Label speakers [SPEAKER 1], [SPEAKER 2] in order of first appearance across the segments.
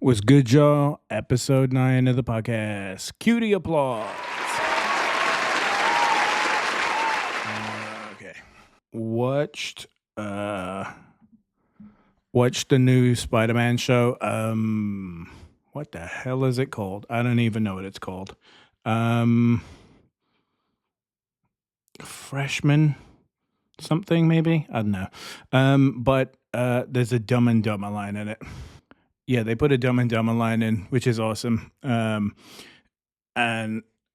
[SPEAKER 1] Was good, y'all? Episode 9 of the podcast. Cue the applause. Okay. Watched the new Spider-Man show. What the hell is it called? I don't even know what it's called. Freshman something maybe? I don't know. But there's a Dumb and Dumber line in it. Yeah, they put a Dumb and Dumber line in, which is awesome. And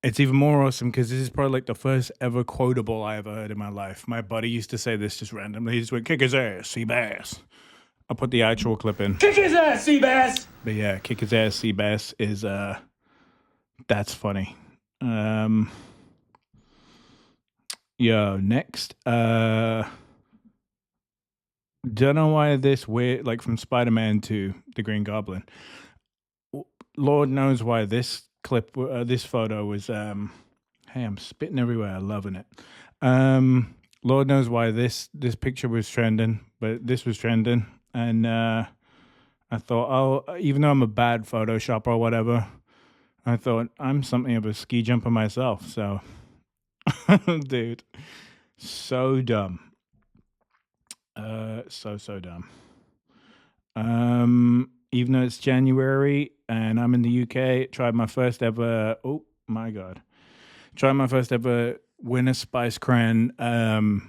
[SPEAKER 1] it's even more awesome because this is probably like the first ever quotable I ever heard in my life. My buddy used to say this just randomly. He just went, "Kick his ass, Seabass." I'll put the actual clip in.
[SPEAKER 2] Kick his ass, Seabass!
[SPEAKER 1] But yeah, "Kick his ass, Seabass" is that's funny. Yo, next. Don't know why this weird, like from Spider-Man to the Green Goblin. Lord knows why this clip, this photo was. Hey, I'm spitting everywhere. I'm loving it. Lord knows why this picture was trending, but this was trending, and I thought, oh, even though I'm a bad Photoshopper or whatever, I thought I'm something of a ski jumper myself. So, dude, so dumb. So dumb. Even though it's January and I'm in the UK, tried my first ever. Oh my god! Tried my first ever Winter Spiced Cranberry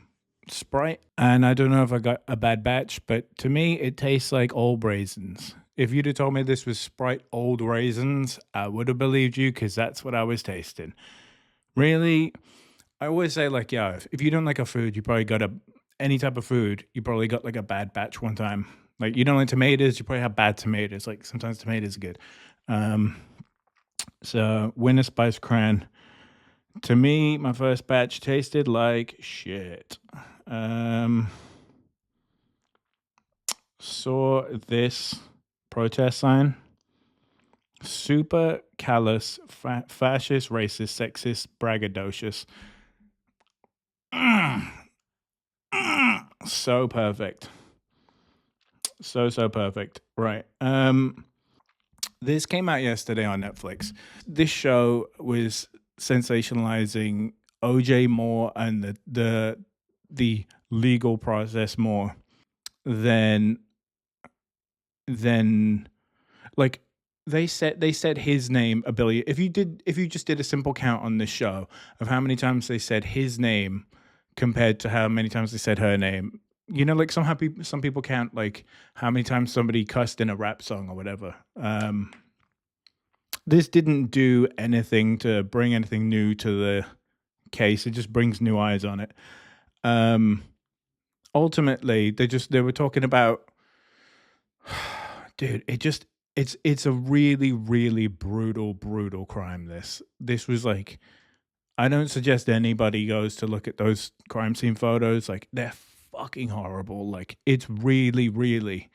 [SPEAKER 1] Sprite, and I don't know if I got a bad batch, but to me it tastes like old raisins. If you'd have told me this was Sprite old raisins, I would have believed you because that's what I was tasting. Really, I always say like, yeah, if you don't like a food, you probably got any type of food, you probably got like a bad batch one time. Like you don't like tomatoes, you probably have bad tomatoes. Like sometimes tomatoes are good. So Winter Spice Cran. To me, my first batch tasted like shit. Saw this protest sign. Super callous, fascist, racist, sexist, braggadocious. So perfect. So perfect. Right. This came out yesterday on Netflix. This show was sensationalizing OJ more and the legal process more than like they said his name a billion. If you just did a simple count on this show of how many times they said his name compared to how many times they said her name, you know, like some people count like how many times somebody cussed in a rap song or whatever. This didn't do anything to bring anything new to the case. It just brings new eyes on it. Ultimately, they were talking about, dude. It's a really, really brutal crime. This was like, I don't suggest anybody goes to look at those crime scene photos. Like they're fucking horrible. Like it's really, really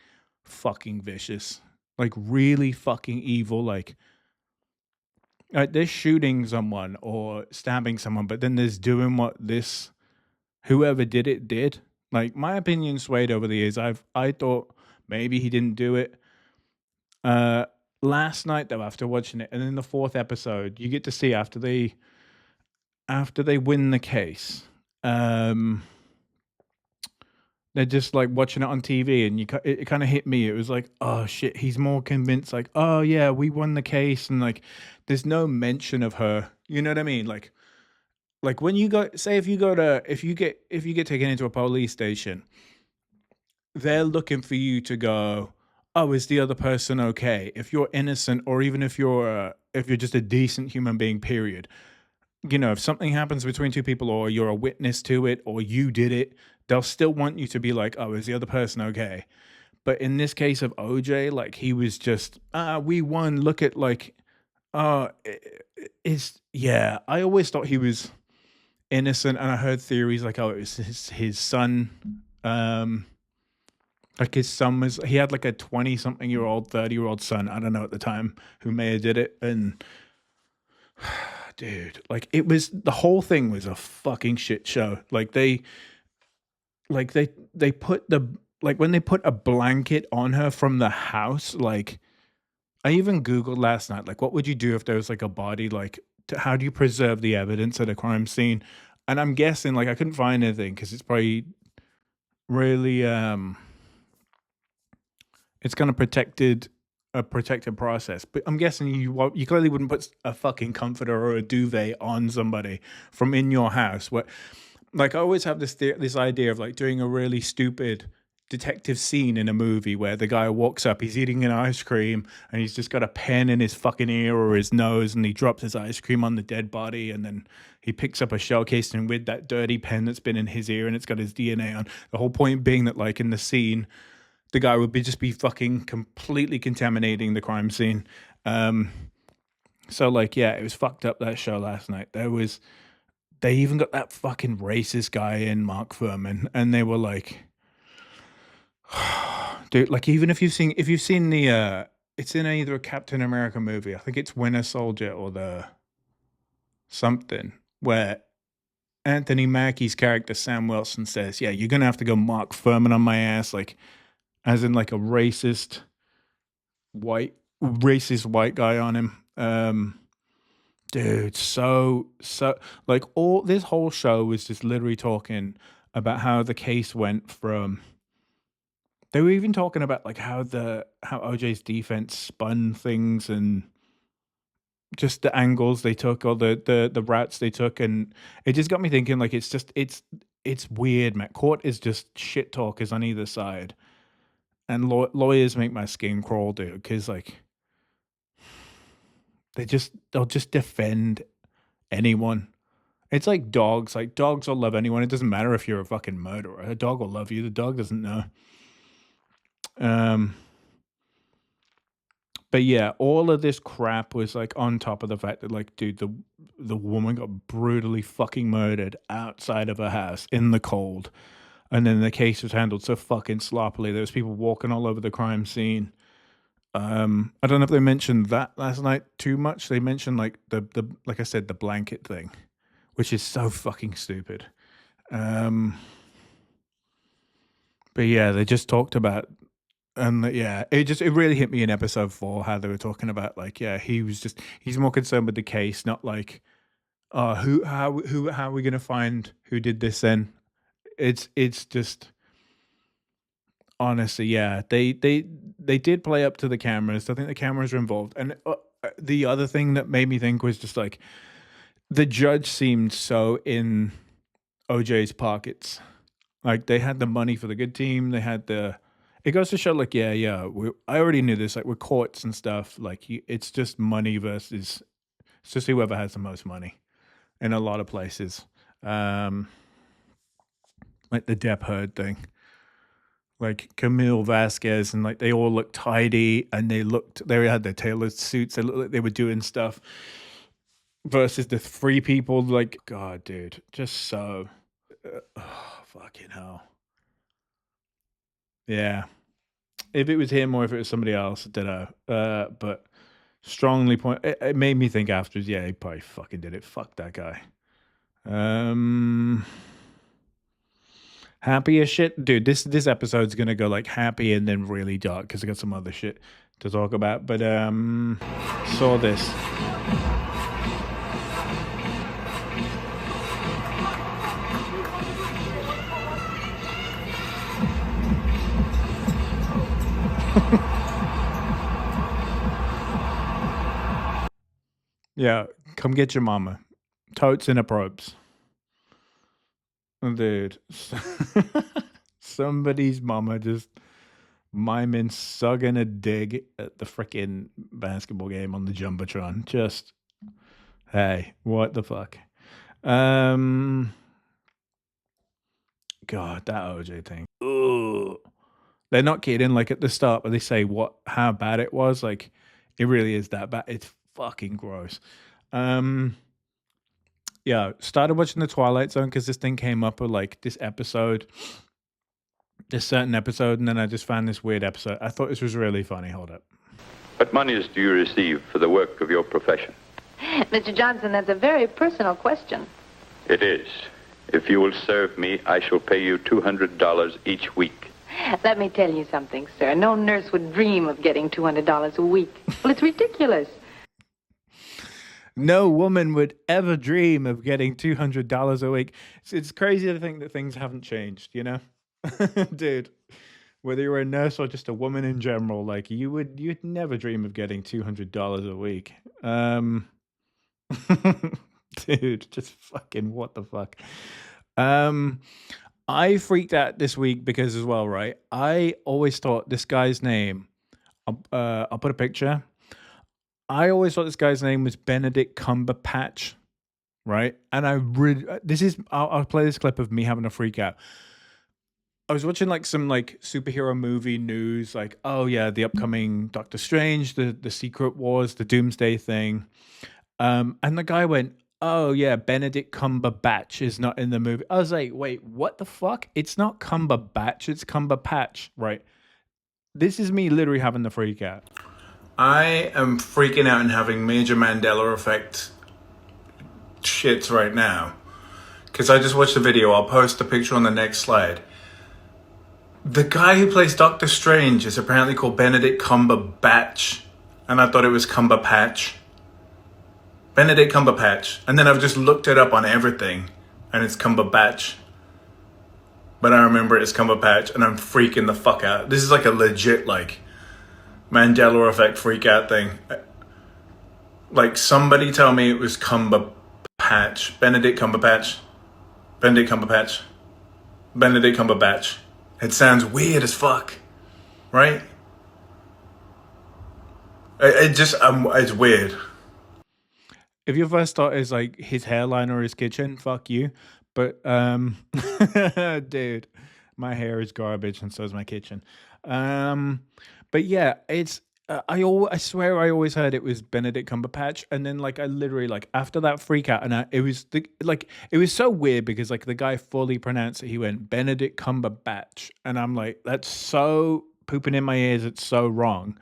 [SPEAKER 1] fucking vicious. Like really fucking evil. Like they're shooting someone or stabbing someone, but then there's doing what whoever did it did. Like my opinion swayed over the years. I thought maybe he didn't do it. Last night though, after watching it, and in the 4th episode, you get to see after they win the case, they're just like watching it on TV, and it kind of hit me. It was like, oh shit, he's more convinced. Like, oh yeah, we won the case, and like, there's no mention of her. You know what I mean? Like when you go, say if you get taken into a police station, they're looking for you to go, oh, is the other person okay? If you're innocent, or even if you're just a decent human being, period. You know, if something happens between two people, or you're a witness to it, or you did it, they'll still want you to be like, oh, is the other person okay? But in this case of OJ, like he was just, we won. Look at like, yeah. I always thought he was innocent, and I heard theories like, oh, it was his son. Like his son he had like a 20-something-year-old, 30-year-old son, I don't know at the time, who may have did it, and dude, like the whole thing was a fucking shit show. Like they put when they put a blanket on her from the house, like I even Googled last night, like, what would you do if there was like a body? Like, how do you preserve the evidence at a crime scene? And I'm guessing, like, I couldn't find anything because it's probably really, it's kind of a protected process. But I'm guessing you clearly wouldn't put a fucking comforter or a duvet on somebody from in your house. What, like, I always have this idea of like doing a really stupid detective scene in a movie where the guy walks up, he's eating an ice cream, and he's just got a pen in his fucking ear or his nose, and he drops his ice cream on the dead body, and then he picks up a shell casing with that dirty pen that's been in his ear, and it's got his DNA on. The whole point being that, like, in the scene, the guy would just be fucking completely contaminating the crime scene. So like, yeah, it was fucked up, that show last night. They even got that fucking racist guy in, Mark Furman, and they were like, dude, like, even if you've seen the it's in either a Captain America movie, I think it's Winter Soldier or the something, where Anthony Mackie's character Sam Wilson says, yeah, you're gonna have to go Mark Furman on my ass, like, as in like a racist white guy on him. Dude, so like, all this whole show was just literally talking about how the case went from. They were even talking about like how OJ's defense spun things and just the angles they took, or the routes they took, and it just got me thinking, like, it's weird, man. Court is just shit talkers on either side, and lawyers make my skin crawl, dude, because like they'll just defend anyone. It's like dogs. Like, dogs will love anyone. It doesn't matter if you're a fucking murderer. A dog will love you. The dog doesn't know. But yeah, all of this crap was like on top of the fact that, like, dude, the woman got brutally fucking murdered outside of her house in the cold, and then the case was handled so fucking sloppily. There was people walking all over the crime scene. I don't know if they mentioned that last night too much. They mentioned like the like I said, the blanket thing, which is so fucking stupid. But yeah, they just talked about, and yeah, it really hit me in episode 4 how they were talking about, like, yeah, he's more concerned with the case, not like, how are we gonna find who did this then? It's just, honestly, yeah, they did play up to the cameras. I think the cameras are involved, and the other thing that made me think was just like, the judge seemed so in OJ's pockets. Like, they had the money for the good team. They had it goes to show, like, yeah, I already knew this. Like, with courts and stuff, like, it's just money versus, it's just whoever has the most money in a lot of places. Like the Depp Heard thing. Like Camille Vasquez, and like, they all looked tidy, and they had their tailored suits. They looked like they were doing stuff. Versus the 3 people, like, God, dude, just so, fucking hell. Yeah. If it was him or if it was somebody else, I don't know. But strongly point. It made me think afterwards, yeah, he probably fucking did it. Fuck that guy. Happy as shit, dude. This episode's gonna go like happy and then really dark because I got some other shit to talk about. But saw this. Yeah, come get your mama. Totes in a probes. Dude. Somebody's mama just miming sucking a dig at the freaking basketball game on the Jumbotron. Just, hey, what the fuck? God, that OJ thing. Ugh. They're not kidding. Like, at the start where they say how bad it was, like, it really is that bad. It's fucking gross. Yeah, started watching The Twilight Zone because this thing came up with like this certain episode, and then I just found this weird episode. I thought this was really funny. Hold up.
[SPEAKER 2] What monies do you receive for the work of your profession?
[SPEAKER 3] Mr. Johnson, that's a very personal question.
[SPEAKER 2] It is. If you will serve me, I shall pay you $200 each week.
[SPEAKER 3] Let me tell you something, sir. No nurse would dream of getting $200 a week. Well, it's ridiculous.
[SPEAKER 1] No woman would ever dream of getting $200 a week. It's crazy to think that things haven't changed, you know? Dude, whether you're a nurse or just a woman in general, like you'd never dream of getting $200 a week. Dude, just fucking what the fuck. I freaked out this week because as well, right? I always thought this guy's name. I'll put a picture. I always thought this guy's name was Benedict Cumberpatch, right? And I'll play this clip of me having a freak out. I was watching like some like superhero movie news, like, oh yeah, the upcoming Doctor Strange, the Secret Wars, the Doomsday thing. And the guy went, oh yeah, Benedict Cumberbatch is not in the movie. I was like, wait, what the fuck? It's not Cumberbatch, it's Cumberpatch, right? This is me literally having the freak out. I am freaking out and having major Mandela Effect shits right now. Because I just watched the video. I'll post a picture on the next slide. The guy who plays Doctor Strange is apparently called Benedict Cumberbatch. And I thought it was Cumberpatch. Benedict Cumberpatch. And then I've just looked it up on everything. And it's Cumberbatch. But I remember it's Cumberpatch. And I'm freaking the fuck out. This is like a legit like Mandela Effect freak out thing. Like somebody tell me it was Cumberpatch. Benedict Cumberpatch. Benedict Cumberpatch. Benedict Cumberbatch. It sounds weird as fuck, right? It's weird. If your first thought is like his hairline or his kitchen, fuck you. But dude, my hair is garbage and so is my kitchen. But yeah, it's I swear I always heard it was Benedict Cumberpatch, and then like I literally like after that freak out, and it was so weird because like the guy fully pronounced it. He went Benedict Cumberbatch, and I'm like, that's so pooping in my ears. It's so wrong.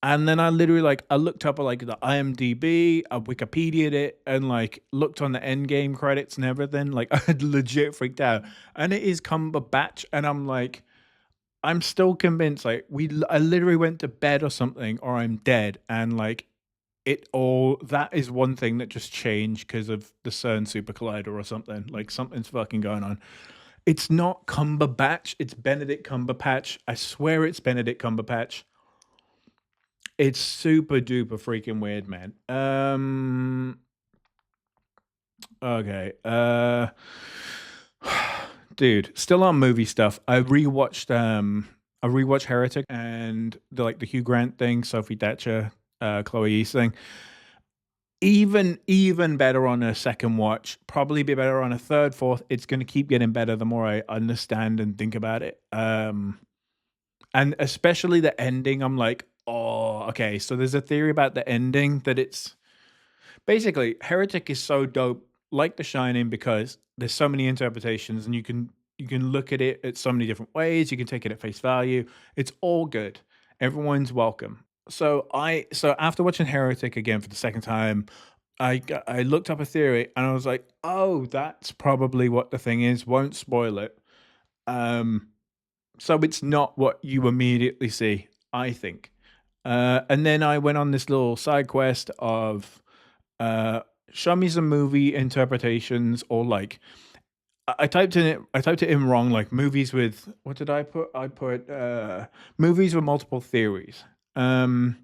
[SPEAKER 1] And then I literally like I looked up like the IMDb, I Wikipedia'd it, and like looked on the Endgame credits and everything. Like I had legit freaked out, and it is Cumberbatch, and I'm like, I'm still convinced. Like I literally went to bed or something, or I'm dead, and like that is one thing that just changed because of the CERN super collider or something. Like something's fucking going on. It's not Cumberbatch. It's Benedict Cumberpatch. I swear it's Benedict Cumberpatch. It's super duper freaking weird, man. Okay. Dude, still on movie stuff. I rewatched Heretic and the Hugh Grant thing, Sophie Thatcher, Chloe East thing. Even better on a second watch. Probably be better on a third, fourth. It's gonna keep getting better the more I understand and think about it. And especially the ending, I'm like, oh, okay. So there's a theory about the ending that it's basically Heretic is so dope, like The Shining, because there's so many interpretations, and you can look at it at so many different ways. You can take it at face value. It's all good. Everyone's welcome. So after watching Heretic again for the second time, I looked up a theory and I was like, oh, that's probably what the thing is. Won't spoil it. So it's not what you immediately see, I think. And then I went on this little side quest of show me some movie interpretations, or like I typed it in wrong, like movies with, what did I put? I put movies with multiple theories. But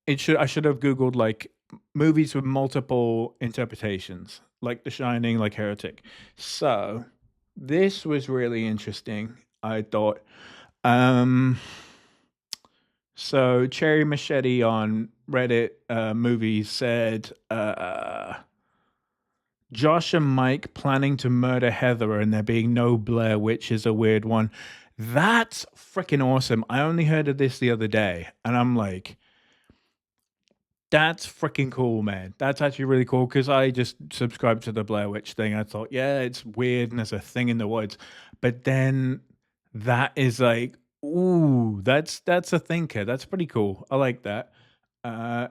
[SPEAKER 1] I should have Googled like movies with multiple interpretations, like The Shining, like Heretic. So this was really interesting, I thought. So Cherry Machete on Reddit movies said Josh and Mike planning to murder Heather and there being no Blair Witch is a weird one. That's freaking awesome. I only heard of this the other day, and I'm like, that's freaking cool, man. That's actually really cool, because I just subscribed to the Blair Witch thing. I thought, yeah, it's weird and there's a thing in the woods. But then that is like, ooh, that's a thinker. That's pretty cool. I like that.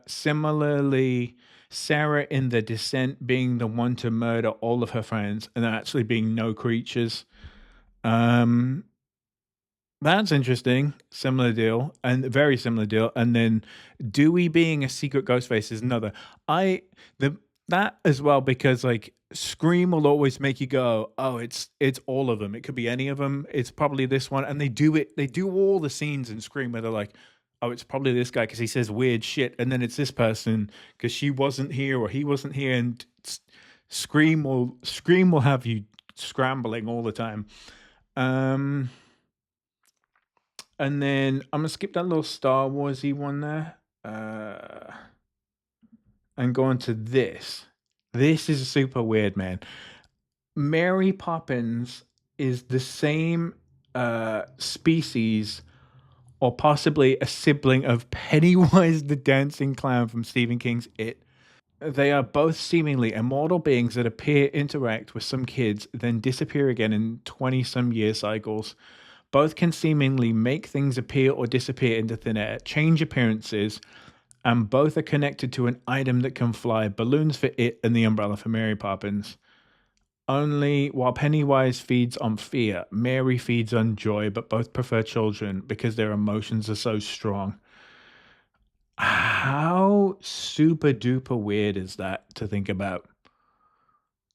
[SPEAKER 1] Similarly, Sarah in The Descent being the one to murder all of her friends and there actually being no creatures. That's interesting. Similar deal, and very similar deal. And then Dewey being a secret ghost face is another. I the that as well because like Scream will always make you go, oh, it's all of them. It could be any of them. It's probably this one, and they do it. They do all the scenes in Scream where they're like, oh, it's probably this guy because he says weird shit, and then it's this person because she wasn't here or he wasn't here, and Scream will have you scrambling all the time. Um. And then I'm gonna skip that little Star Warsy one there, and go on to this. This is super weird, man. Mary Poppins is the same species, or possibly a sibling of Pennywise the Dancing Clown from Stephen King's It. They are both seemingly immortal beings that appear, interact with some kids, then disappear again in 20 some year cycles. Both can seemingly make things appear or disappear into thin air, change appearances, and both are connected to an item that can fly, balloons for It and the umbrella for Mary Poppins. Only while Pennywise feeds on fear, Mary feeds on joy, but both prefer children because their emotions are so strong. How super duper weird is that to think about?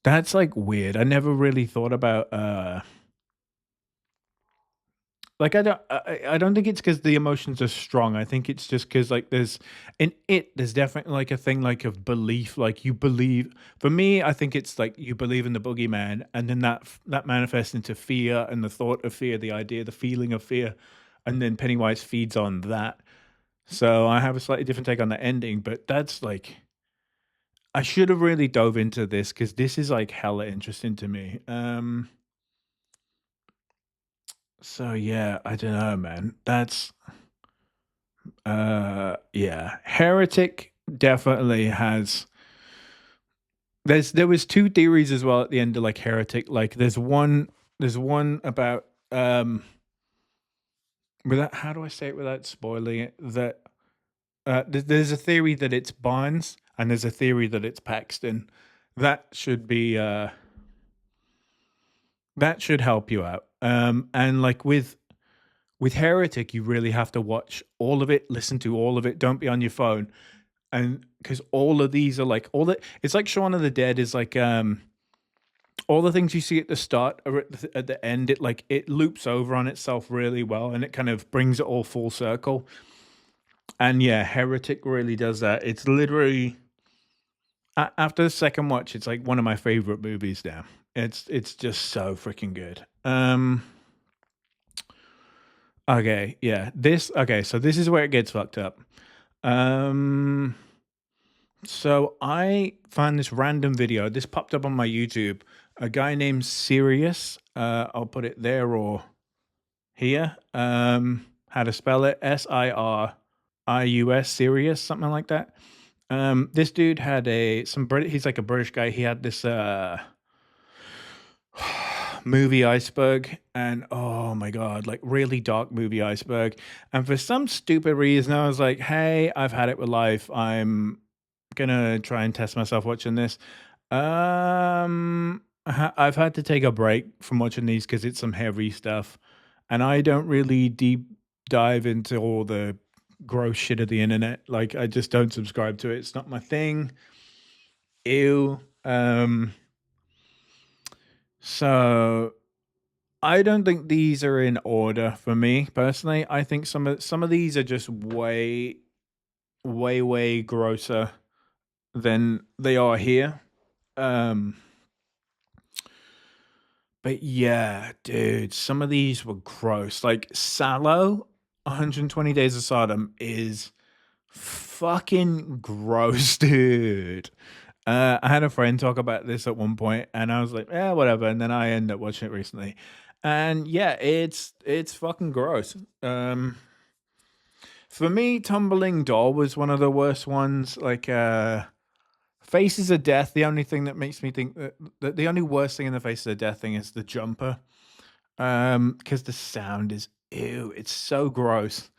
[SPEAKER 1] That's like weird. I never really thought about like I don't think it's because the emotions are strong. I think it's just because like there's definitely like a thing like of belief. Like you believe. For me, I think it's like you believe in the boogeyman, and then that manifests into fear and the thought of fear, the idea, the feeling of fear, and then Pennywise feeds on that. So I have a slightly different take on the ending, but that's like I should have really dove into this because this is like hella interesting to me. So yeah, I don't know, man. That's yeah. Heretic definitely has there was two theories as well at the end of like Heretic. Like there's one about without how do I say it without spoiling it? That there's a theory that it's Barnes and there's a theory that it's Paxton. That should be that should help you out. And like with Heretic, you really have to watch all of it, listen to all of it. Don't be on your phone, and because all of these are like all the. It's like Shaun of the Dead is like all the things you see at the start or at the end. It loops over on itself really well, and it kind of brings it all full circle. And yeah, Heretic really does that. It's literally after the second watch, it's like one of my favorite movies now. It's just so freaking good. Okay, yeah. So this is where it gets fucked up. Um so I found this random video. This popped up on my YouTube. A guy named Sirius, I'll put it there or here. How to spell it? Sirius, Sirius, something like that. This dude had he's like a British guy. He had this movie Iceberg, and oh my god, like really dark movie Iceberg. And for some stupid reason, I was like, hey, I've had it with life. I'm gonna try and test myself watching this. I've had to take a break from watching these because it's some heavy stuff, and I don't really deep dive into all the gross shit of the internet. Like I just don't subscribe to it. It's not my thing. Ew. So I don't think these are in order for me personally. I think some of these are just way, way, way grosser than they are here. Um, but yeah, dude, some of these were gross. Like Sallow, 120 Days of Sodom is fucking gross, dude. I had a friend talk about this at one point, and I was like, "Yeah, whatever." And then I ended up watching it recently, and yeah, it's fucking gross. For me, Tumbling Doll was one of the worst ones. Like, Faces of Death. The only thing that makes me think that the only worst thing in the Faces of Death thing is the jumper, because the sound is ew. It's so gross.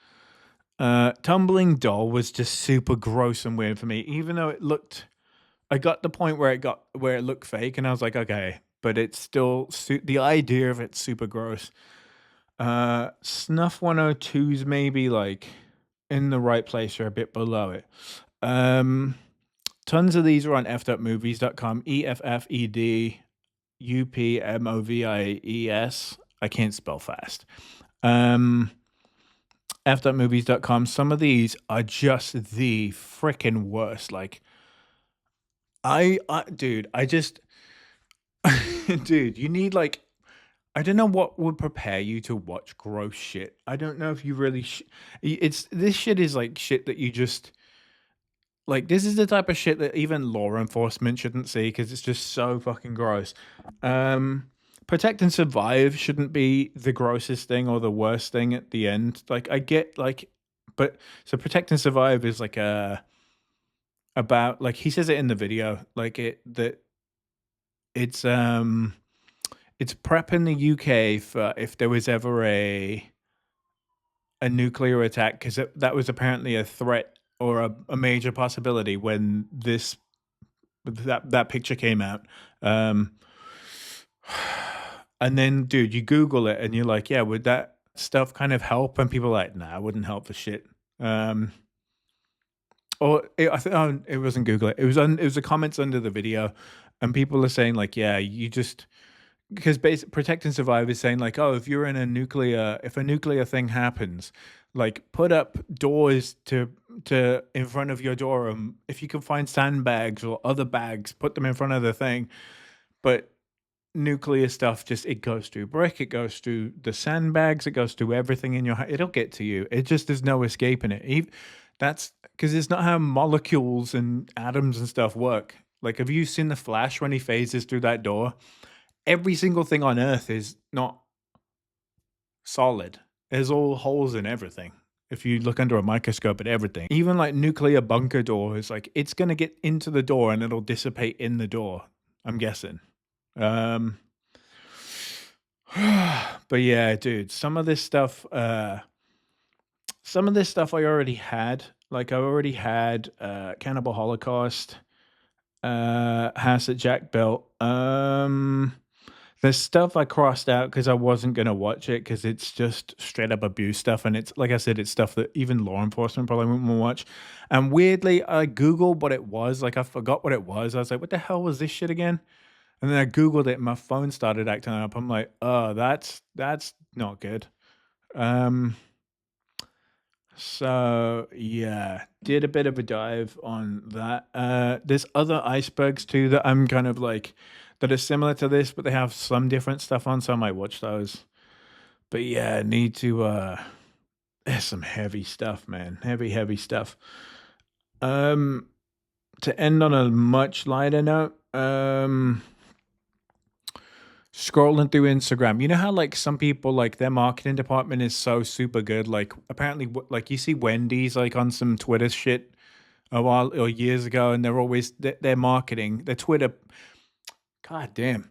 [SPEAKER 1] Tumbling Doll was just super gross and weird for me, even though it looked. I got the point where it looked fake, and I was like, okay, but it's still the idea of it's super gross. Snuff 102's maybe like in the right place or a bit below it. Tons of these are on effedupmovies.com. EFFEDUPMOVIES. I can't spell fast. Effedupmovies.com. Some of these are just the freaking worst. Like, dude, dude, you need like, I don't know what would prepare you to watch gross shit. I don't know if you really, this shit is like shit that you just, like, this is the type of shit that even law enforcement shouldn't see because it's just so fucking gross. Protect and Survive shouldn't be the grossest thing or the worst thing at the end. Like, I get, like, but, so Protect and Survive is like about, like, he says it in the video, like, it's prep in the UK for if there was ever a nuclear attack, because that was apparently a threat or a major possibility when that picture came out. And then, dude, you Google it and you're like, yeah, would that stuff kind of help? And people are like, nah, it wouldn't help for shit. It wasn't Google it. It was the comments under the video, and people are saying like, yeah, you just, because Protect and Survive is saying like, oh, if you're in if a nuclear thing happens, like put up doors to in front of your door. If you can find sandbags or other bags, put them in front of the thing. But nuclear stuff, just, it goes through brick, it goes through the sandbags, it goes through everything in your house. It'll get to you. It just, there's no escaping it. That's because it's not how molecules and atoms and stuff work. Like, have you seen the Flash when he phases through that door? Every single thing on Earth is not solid. There's all holes in everything. If you look under a microscope at everything, even like nuclear bunker doors, like, it's going to get into the door and it'll dissipate in the door, I'm guessing. But yeah, dude, some of this stuff I already had. Like, I already had Cannibal Holocaust, House that Jack built. There's stuff I crossed out because I wasn't going to watch it because it's just straight up abuse stuff. And it's, like I said, it's stuff that even law enforcement probably wouldn't want to watch. And weirdly, I Googled what it was. Like, I forgot what it was. I was like, what the hell was this shit again? And then I Googled it and my phone started acting up. I'm like, oh, that's not good. So yeah, did a bit of a dive on that. There's other icebergs too that I'm kind of like, that are similar to this, but they have some different stuff on, so I might watch those. But yeah, need to there's some heavy stuff, man. Heavy stuff. To end on a much lighter note, scrolling through Instagram, you know how like some people, like, their marketing department is so super good. Like, apparently, like, you see Wendy's like on some Twitter shit a while or years ago, and they're always their marketing, their Twitter. God damn,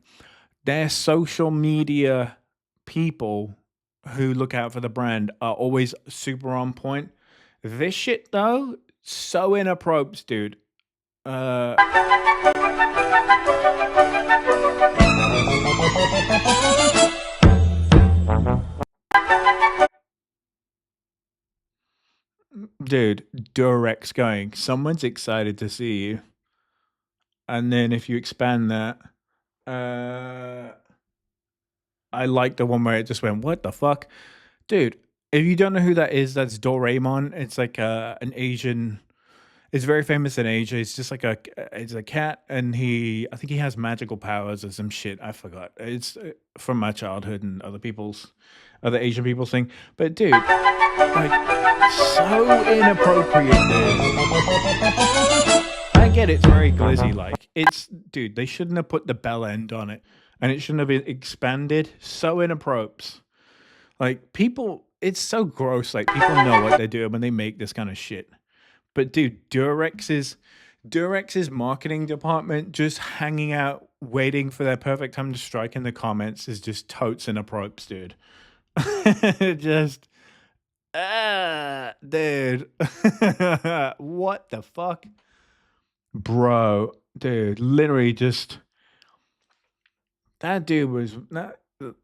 [SPEAKER 1] their social media people who look out for the brand are always super on point. This shit though, so inappropriate, dude. Dude, Durex going, someone's excited to see you. And then if you expand that, I like the one where it just went, what the fuck? Dude, if you don't know who that is, that's Doraemon. It's like an Asian, it's very famous in Asia. It's just like it's a cat, and I think he has magical powers or some shit. I forgot. It's from my childhood and other Asian people's thing. But dude, like, so inappropriate, dude. I get it's very glizzy like. Dude, they shouldn't have put the bell end on it, and it shouldn't have been expanded. So inappropriate. Like, people, it's so gross. Like, people know what they're doing when they make this kind of shit. But dude, Durex's marketing department just hanging out, waiting for their perfect time to strike in the comments is just totes inappropriate, dude. Just, dude. What the fuck? Bro, dude, literally just, that dude was,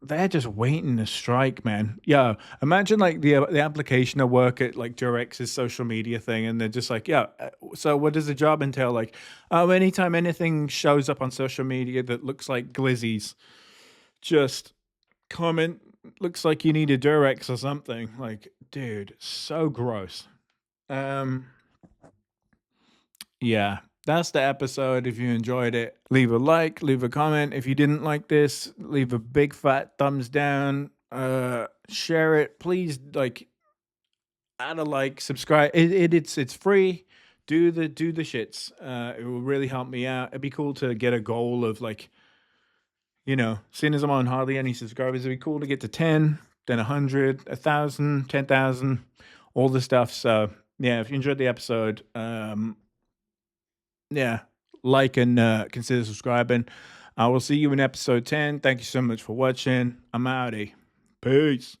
[SPEAKER 1] they're just waiting to strike, man. Yeah, imagine like the application of work at like Durex's social media thing, and they're just like, yeah. So what does the job entail? Like, oh, anytime anything shows up on social media that looks like Glizzy's, just comment. Looks like you need a Durex or something. Like, dude, so gross. Um, yeah, that's the episode. If you enjoyed it, leave a like, leave a comment. If you didn't like this, leave a big fat thumbs down. Share it, please. Like, add a like, subscribe. It's free. Do the shits. It will really help me out. It'd be cool to get a goal of like, seeing as I'm on hardly any subscribers, it'd be cool to get to 10, then 100, 1,000, 10,000, all the stuff. So yeah, if you enjoyed the episode, yeah, like and consider subscribing. I will see you in episode 10. Thank you so much for watching. I'm outie. Peace.